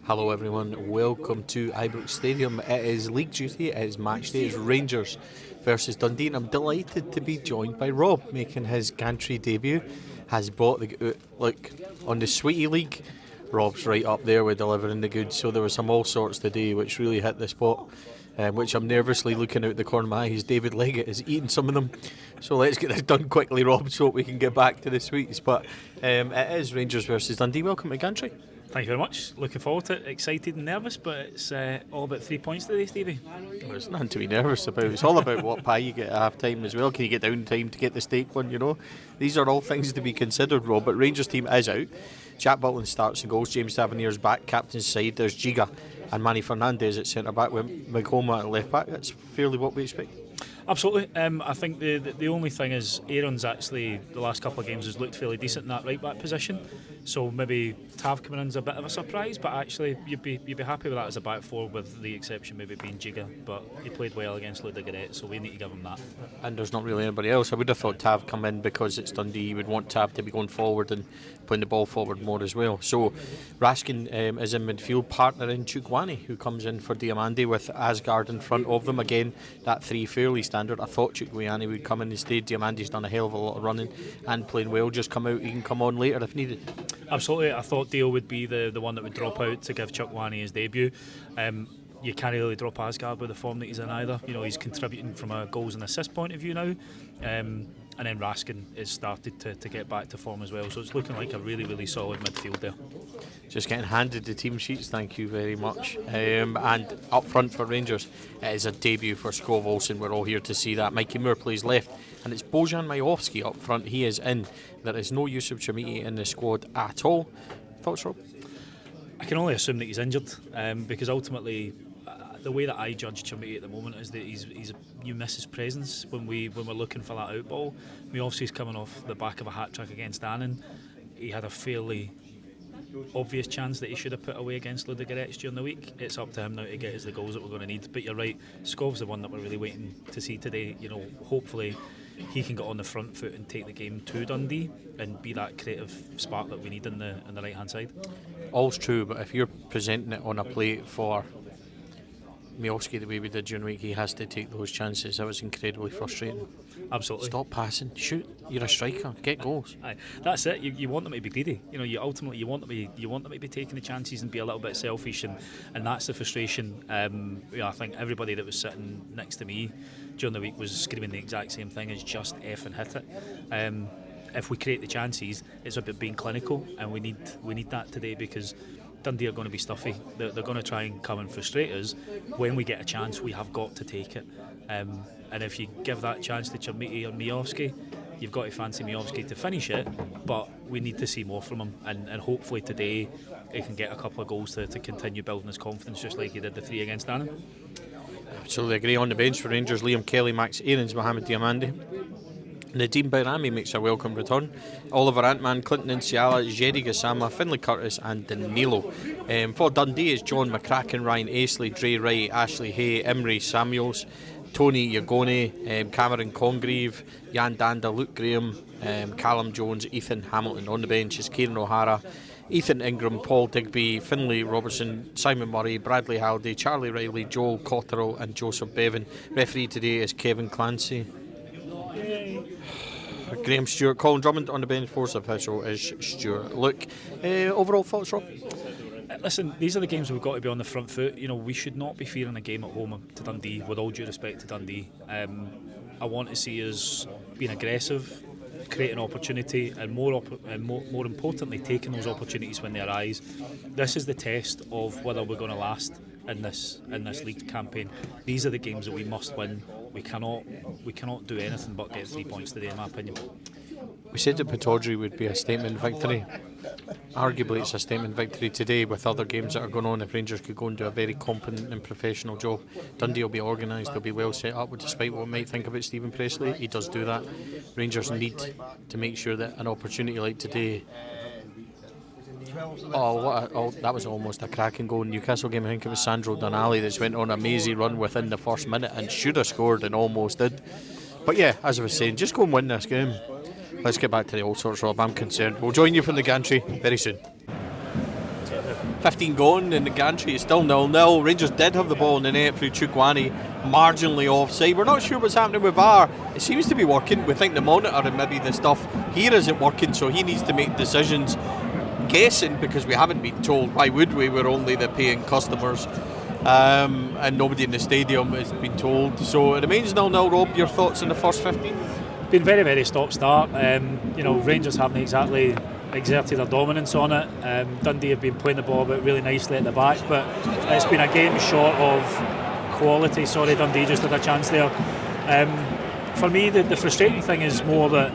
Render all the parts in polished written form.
Hello everyone, welcome to Ibrox Stadium. It is league duty, it is match day, it's Rangers versus Dundee, and I'm delighted to be joined by Rob, making his gantry debut. Has bought the look on the Sweetie League. Rob's right up there with delivering the goods, so there was some all sorts today which really hit the spot, which I'm nervously looking out the corner of my eyes. David Leggett is eating some of them, so let's get this done quickly, Rob, so we can get back to the sweets. But it is Rangers versus Dundee. Welcome to Gantry. Thank you very much. Looking forward to it. Excited and nervous, but it's all about 3 points today, Stevie. Well, there's nothing to be nervous about. It's all about what pie you get at half time as well. Can you get down time to get the steak one, you know? These are all things to be considered, Rob. But Rangers team is out. Jack Butland starts and goals. James Tavernier's back, captain's side. There's Giga and Manny Fernandez at centre back with McComa at left back. That's fairly what we expect. Absolutely. I think the only thing is Aaron's actually, the last couple of games, has looked fairly decent in that right back position. So maybe Tav coming in is a bit of a surprise, but actually you'd be happy with that as a back four, with the exception maybe being Giga. But he played well against Ludogorets, so we need to give him that. And there's not really anybody else. I would have thought Tav come in because it's Dundee. You would want Tav to be going forward and putting the ball forward more as well. So Raskin is in midfield, partnering Chukwani, who comes in for Diamandi with Asgard in front of them. Again, that three fairly standard. I thought Chukwani would come in instead. Diamandi's done a hell of a lot of running and playing well. Just come out, he can come on later if needed. Absolutely. I thought Dale would be the one that would drop out to give Chukwani his debut. You can't really drop Asgard with the form that he's in either. You know, he's contributing from a goals and assist point of view now. And then Raskin has started to get back to form as well. So it's looking like a really, really solid midfield there. Just getting handed the team sheets, thank you very much. And up front for Rangers, it is a debut for Skov Olsen. We're all here to see that. Mikey Moore plays left, and it's Bojan Majowski up front. He is in. There is no Yusuf Chamiti in the squad at all. Thoughts, Rob? I can only assume that he's injured, because ultimately the way that I judge Chamiti at the moment is that you miss his presence when we're looking for that out ball. Majowski's coming off the back of a hat trick against Annan. He had a fairly obvious chance that he should have put away against Ludogorets during the week. It's up to him now to get us the goals that we're going to need. But you're right, Skov's the one that we're really waiting to see today. You know, hopefully he can get on the front foot and take the game to Dundee and be that creative spark that we need in the right hand side. All's true, but if you're presenting it on a plate for Majowski the way we did during the week, he has to take those chances. That was incredibly frustrating. Absolutely. Stop passing, shoot. You're a striker. Get goals. Aye, that's it. You want them to be greedy. You know, you want them to be taking the chances and be a little bit selfish, and that's the frustration. I think everybody that was sitting next to me during the week was screaming the exact same thing: is just F and hit it. If we create the chances, it's about being clinical, and we need that today, because Dundee are going to be stuffy. They're going to try and come and frustrate us. When we get a chance, we have got to take it. And if you give that chance to Chamiti or Majowski, you've got to fancy Majowski to finish it, but we need to see more from him. And hopefully today he can get a couple of goals to continue building his confidence, just like he did the 3 against Annan. Absolutely agree. On the bench for Rangers, Liam Kelly, Max Aarons, Mohamed Diamandi. Nadeem Bayrami makes a welcome return. Oliver Antman, Clinton Nsiala, Jerry Gassama, Finlay Curtis and Danilo. For Dundee is John McCracken, Ryan Aisley, Dre Wright, Ashley Hay, Imre Samuels, Tony Yagone, Cameron Congreve, Jan Danda, Luke Graham, Callum Jones, Ethan Hamilton. On the bench is Kieran O'Hara, Ethan Ingram, Paul Digby, Finlay Robertson, Simon Murray, Bradley Halliday, Charlie Riley, Joel Cotterill and Joseph Bevan. Referee today is Kevin Clancy. Graham Stewart. Colin Drummond on the bench. Fourth official is Stewart. Look, overall thoughts, Rob? Listen, these are the games we've got to be on the front foot. You know, we should not be fearing a game at home to Dundee, with all due respect to Dundee. I want to see us being aggressive, creating opportunity, and more importantly, taking those opportunities when they arise. This is the test of whether we're going to last in this league campaign. These are the games that we must win. We cannot do anything but get 3 points today, in my opinion. We said that Pittodrie would be a statement victory. Arguably it's a statement victory today, with other games that are going on. If Rangers could go and do a very competent and professional job, Dundee will be organised, they'll be well set up. Despite what we might think about Stephen Presley, he does do that. Rangers need to make sure that an opportunity like today... that was almost a cracking goal in Newcastle game. I think it was Sandro Donali that's went on a mazy run within the first minute and should have scored and almost did. But yeah, as I was saying, just go and win this game. Let's get back to the all sorts, Rob. I'm concerned. We'll join you from the gantry very soon. 15 going in the gantry. It's still 0-0. Rangers did have the ball in the net through Chukwani, marginally offside. We're not sure what's happening with VAR. It seems to be working. We think the monitor and maybe the stuff here isn't working, so he needs to make decisions. Guessing, because we haven't been told. Why would we? We're only the paying customers, and nobody in the stadium has been told. So it remains 0-0. Rob, your thoughts on the first 15? Been very, very stop-start. Rangers haven't exactly exerted their dominance on it. Dundee have been playing the ball about really nicely at the back, but it's been a game short of quality. Sorry, Dundee just had a chance there. For me, the frustrating thing is more that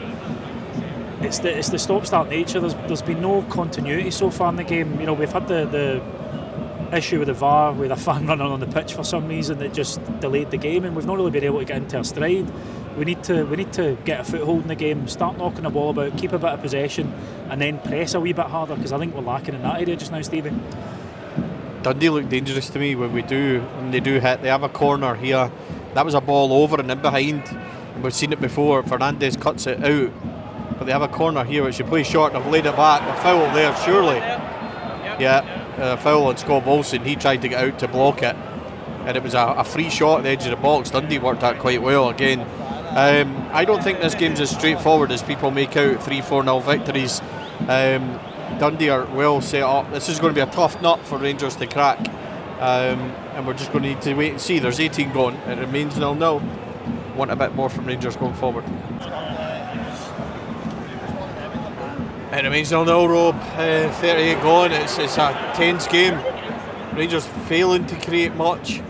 it's the stop-start nature. There's been no continuity so far in the game. We've had the issue with the VAR, with a fan running on the pitch for some reason that just delayed the game, and we've not really been able to get into our stride. We need to get a foothold in the game, start knocking the ball about, keep a bit of possession, and then press a wee bit harder, because I think we're lacking in that area just now, Stevie. Dundee look dangerous to me when they do hit. They have a corner here. That was a ball over and in behind. And we've seen it before. Fernandez cuts it out. But they have a corner here which they play short. They've laid it back. A foul there, surely. Yeah, foul on Scott Wilson. He tried to get out to block it. And it was a free shot at the edge of the box. Dundee worked that quite well again. I don't think this game's as straightforward as people make out. 3-4-0 victories. Dundee are well set up. This is going to be a tough nut for Rangers to crack, and we're just going to need to wait and see. There's 18 gone. It remains 0-0. Want a bit more from Rangers going forward. It remains 0-0, Rob. 38 gone. It's a tense game. Rangers failing to create much.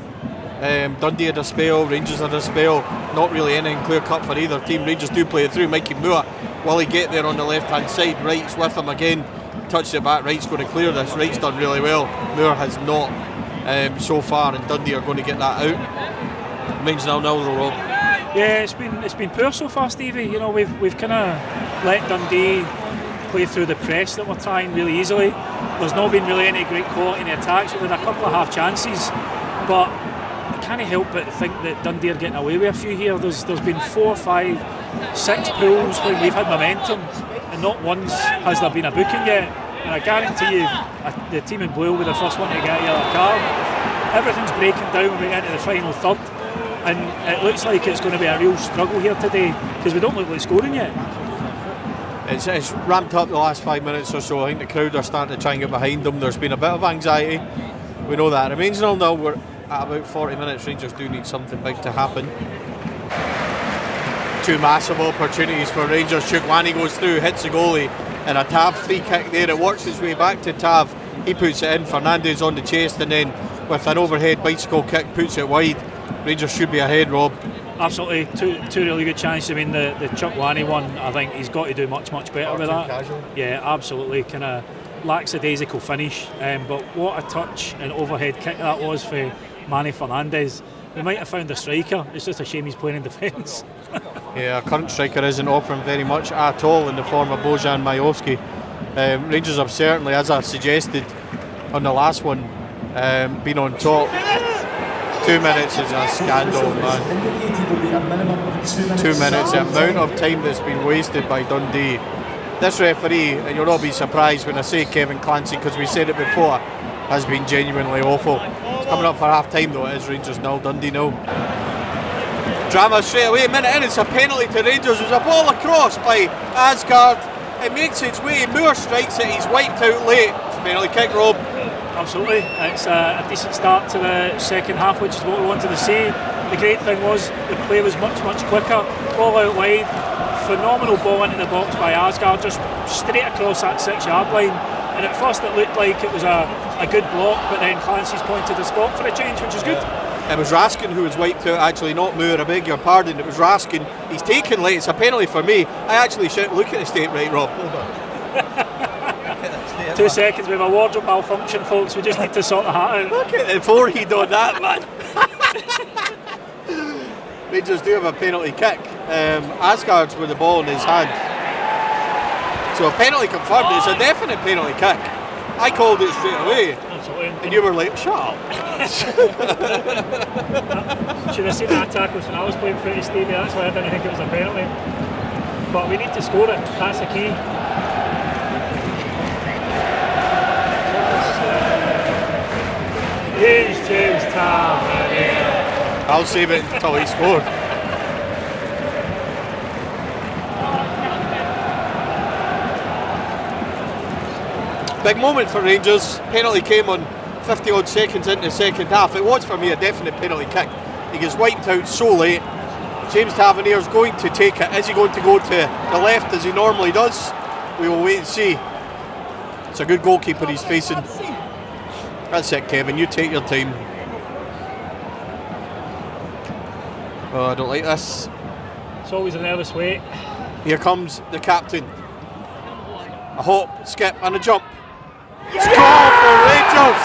Dundee had a spell, Rangers had a spell. Not really anything clear cut for either team. Rangers do play it through. Mikey Moore, will he get there on the left hand side? Wright's with him again. Touched it back. Wright's going to clear this. Wright's done really well. Moore has not so far, and Dundee are going to get that out. Remains 0-0 though, Rob. Yeah, it's been poor so far, Stevie. We've kind of let Dundee play through the press that we're trying really easily. There's not been really any great quality in the attacks. We've had a couple of half chances, but I can't help but think that Dundee are getting away with a few here. There's been 4, 5, 6 pulls when we've had momentum, and not once has there been a booking yet. And I guarantee you, the team in blue will be the first one to get a yellow card. Everything's breaking down when we get into the final third, and it looks like it's going to be a real struggle here today, because we don't look like scoring yet. It's ramped up the last 5 minutes or so. I think the crowd are starting to try and get behind them. There's been a bit of anxiety. We know that. It remains 0-0. We're at about 40 minutes. Rangers do need something big to happen. 2 massive opportunities for Rangers. Chukwani goes through, hits the goalie, and a Tav free kick there. It works its way back to Tav. He puts it in. Fernandez on the chest, and then with an overhead bicycle kick puts it wide. Rangers should be ahead, Rob. Absolutely, two really good chances. I mean, the Chukwani one, I think he's got to do much better with that. Casual. Yeah, absolutely, kind of lackadaisical finish. But what a touch and overhead kick that was for Manny Fernandez. We might have found a striker. It's just a shame he's playing in defence. Yeah, our current striker isn't offering very much at all in the form of Bojan Majowski. Rangers have certainly, as I suggested on the last one, been on top. 2 minutes is a scandal, man. 2 minutes, the amount of time that's been wasted by Dundee. This referee, and you'll not be surprised when I say Kevin Clancy, because we said it before, has been genuinely awful. It's coming up for half time though. It is Rangers 0, Dundee 0. Drama straight away, a minute in, it's a penalty to Rangers. There's a ball across by Asgard. It makes its way, Moore strikes it, he's wiped out late. It's a penalty kick, Rob. Absolutely, it's a decent start to the second half, which is what we wanted to see. The great thing was the play was much quicker, ball out wide, phenomenal ball into the box by Asgard, just straight across that 6-yard line, and at first it looked like it was a good block, but then Clancy's pointed the spot for a change, which is good. It was Raskin who was wiped out, actually, not Moore, I beg your pardon. It was Raskin. He's taken late, it's a penalty for me. I actually should look at the state right, Rob. Hold on. 2 seconds, we have a wardrobe malfunction, folks. We just need to sort the hat out. Look at the forehead on that, man. Rangers do have a penalty kick. Asgard's with the ball in his hand. So a penalty confirmed. It's a definite penalty kick. I called it straight away. Absolutely. And you were like, shut up. Should have seen that tackle when I was playing footy, Stevie. That's why I didn't think it was a penalty. But we need to score it. That's the key. I'll save it until he scored. Big moment for Rangers. Penalty came on 50 odd seconds into the second half. It was for me a definite penalty kick. He gets wiped out so late. James Tavernier is going to take it. Is he going to go to the left as he normally does? We will wait and see. It's a good goalkeeper he's facing. That's it, Kevin. You take your time. Oh, I don't like this. It's always a nervous wait. Here comes the captain. A hop, skip and a jump. Score for Rangers!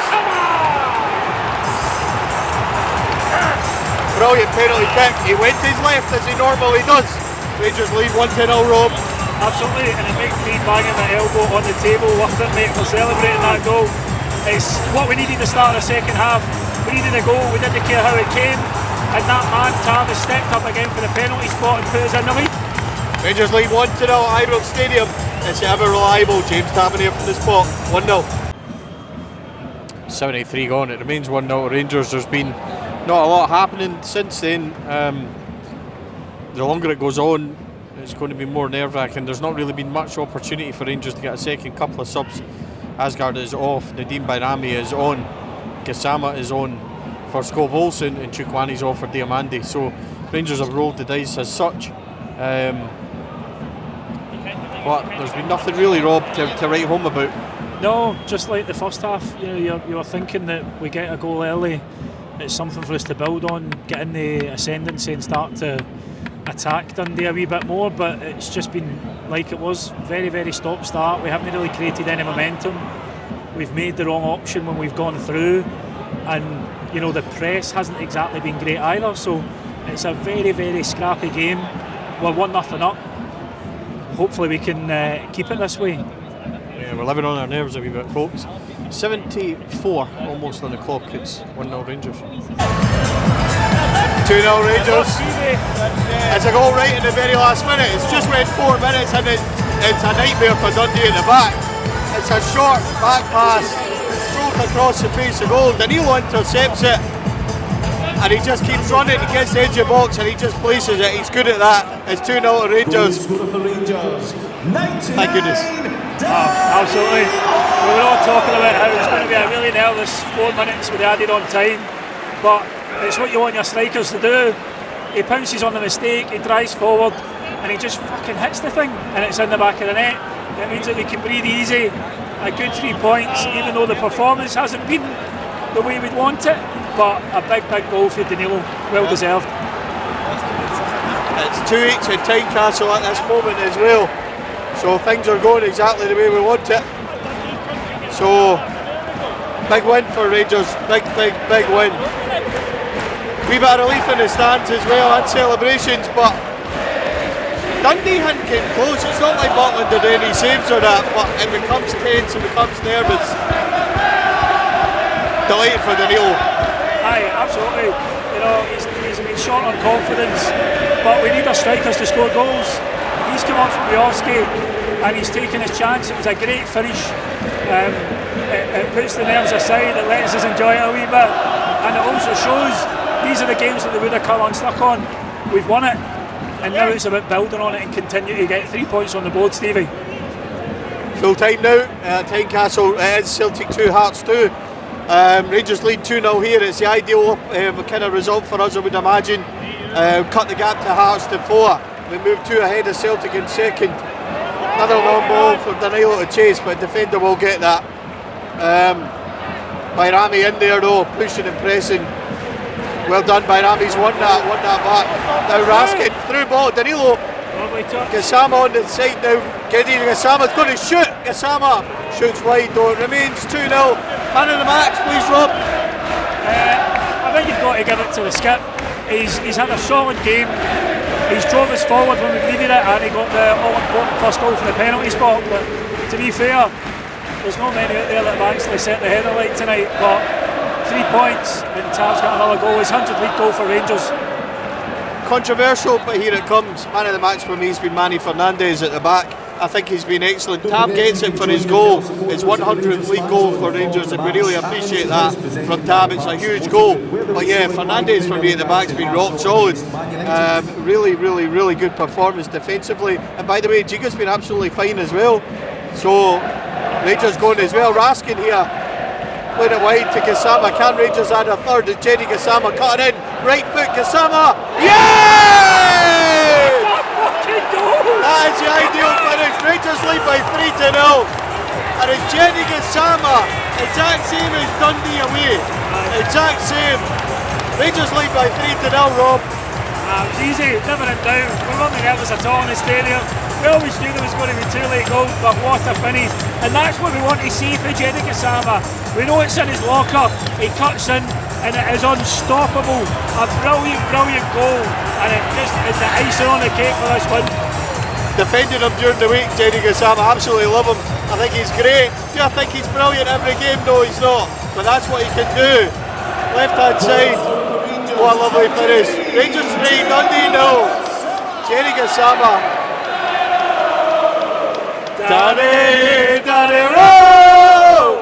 Brilliant penalty kick. He went to his left as he normally does. Rangers lead 1-0, Rob. Absolutely, and it makes me banging my elbow on the table worth it, mate, for celebrating that goal. It's what we needed to start the second half. We needed a goal, we didn't care how it came, and that man Tam has stepped up again for the penalty spot and put us in the lead. Rangers lead 1-0 at Ibrox Stadium. It's ever reliable James Tavernier from the spot. 1-0. 73 gone. It remains 1-0 Rangers. There's been not a lot happening since then. The longer it goes on, it's going to be more nerve-wracking. There's not really been much opportunity for Rangers to get a second. Couple of subs. Asgard is off. Nadim Bayrami is on. Gassama is on for Skov Olsen, and Chukwani's off for Diamandi. So Rangers have rolled the dice as such. But there's been nothing really, Rob, to write home about. No, just like the first half, you were thinking that we get a goal early. It's something for us to build on, get in the ascendancy and start to attack Dundee a wee bit more. But it's just been like it was, very, very stop-start. We haven't really created any momentum. We've made the wrong option when we've gone through, and the press hasn't exactly been great either. So it's a very, very scrappy game. We're 1-0 up. Hopefully we can keep it this way. Yeah, we're living on our nerves a wee bit, folks. 74 almost on the clock. It's 1-0 Rangers. 2-0 Rangers. It's a goal right in the very last minute. It's just went 4 minutes and it's a nightmare for Dundee at the back. It's a short back pass, stroke across the face of goal. Danilo intercepts it, and he just keeps running. He gets the edge of the box and he just places it. He's good at that. It's 2-0 to Rangers. Thank goodness. Oh, absolutely. We were all talking about how it's going to be a really nervous 4 minutes with the added on time, but it's what you want your strikers to do. He pounces on the mistake, he drives forward, and he just fucking hits the thing, and it's in the back of the net. It means that we can breathe easy. A good 3 points, even though the performance hasn't been the way we'd want it, but a big, big goal for Danilo, well deserved. It's 2-8 at Tynecastle at this moment as well, so things are going exactly the way we want it. So big win for Rangers, big win. Wee bit of relief in the stands as well and celebrations, but Dundee hadn't came close. It's not like Butland did any saves or that, but it becomes tense, it becomes nervous. Delighted for Danilo. Aye, absolutely. He's been short on confidence, but we need our strikers to score goals. He's come on from the off-skate and he's taken his chance. It was a great finish. It puts the nerves aside, it lets us enjoy it a wee bit, and it also shows these are the games that they would have come unstuck on. We've won it, and now it's about building on it and continue to get 3 points on the board, Stevie. Full time now at Tynecastle. It is Celtic 2, Hearts 2. Rangers lead 2-0 here. It's the ideal kind of result for us, I would imagine. Cut the gap to Hearts to 4. We move 2 ahead of Celtic in second. Another long ball for Danilo to chase, but defender will get that. Bayrami in there though, pushing and pressing. Well done, Bayrami's won that back. Now Raskin, through ball, Danilo. Gassama on the side now. Gideon Gassama's going to shoot. Gassama shoots wide though. It remains 2-0. Man of the match, please, Rob. I think you've got to give it to the skip. He's had a solid game. He's drove us forward when we needed it, and he got the all-important first goal for the penalty spot. But to be fair, there's not many out there that have actually set the header like tonight. But 3 points, and Tav's got another goal. His 100th league goal for Rangers. Controversial, but here it comes. Man of the match for me has been Manny Fernandez at the back. I think he's been excellent. Tav gets it for his goal. His 100th league goal for Rangers, and we really appreciate that from Tav. It's a huge goal. But yeah, Fernandes for me at the back's been rock solid. Really good performance defensively. And by the way, Giga's been absolutely fine as well. So Rangers going as well. Raskin here, playing it wide to Gassama. Can Rangers add a third? It's Jenny Gassama cutting in. Right foot, Gassama. Yay! That is the ideal finish. Rangers lead by 3-0. And it's Jenny Gassama. Exact same as Dundee away. Exact same. Rangers lead by 3-0, Rob. It was easy, never in doubt. We weren't nervous at all in the stadium. We always knew there was going to be 2 late goals, but what a finish. And that's what we want to see for Jenny Gassama. We know it's in his locker. He cuts in and it is unstoppable. A brilliant goal. And it just is the icing on the cake for this one. Defended him during the week, Jenny Gassama. Absolutely love him. I think he's great. Do I think he's brilliant every game? No, he's not. But that's what he can do. Left hand side. What a lovely finish. Rangers 3, Dundee 0. Jenny Gassama. Danny roll!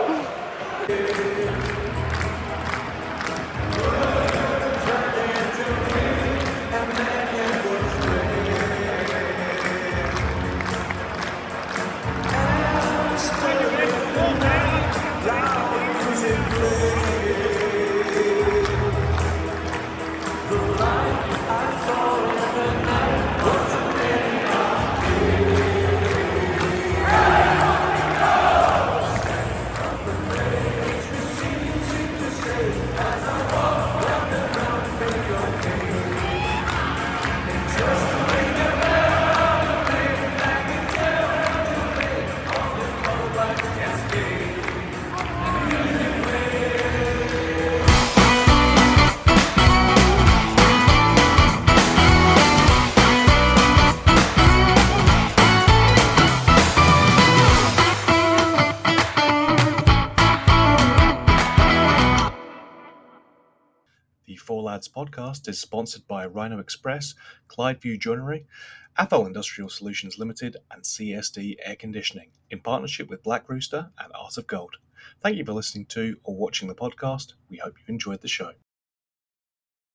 The Four Lads podcast is sponsored by Rhino Express, Clydeview Joinery, Athol Industrial Solutions Limited, and CSD Air Conditioning, in partnership with Black Rooster and Art of Gold. Thank you for listening to or watching the podcast. We hope you enjoyed the show.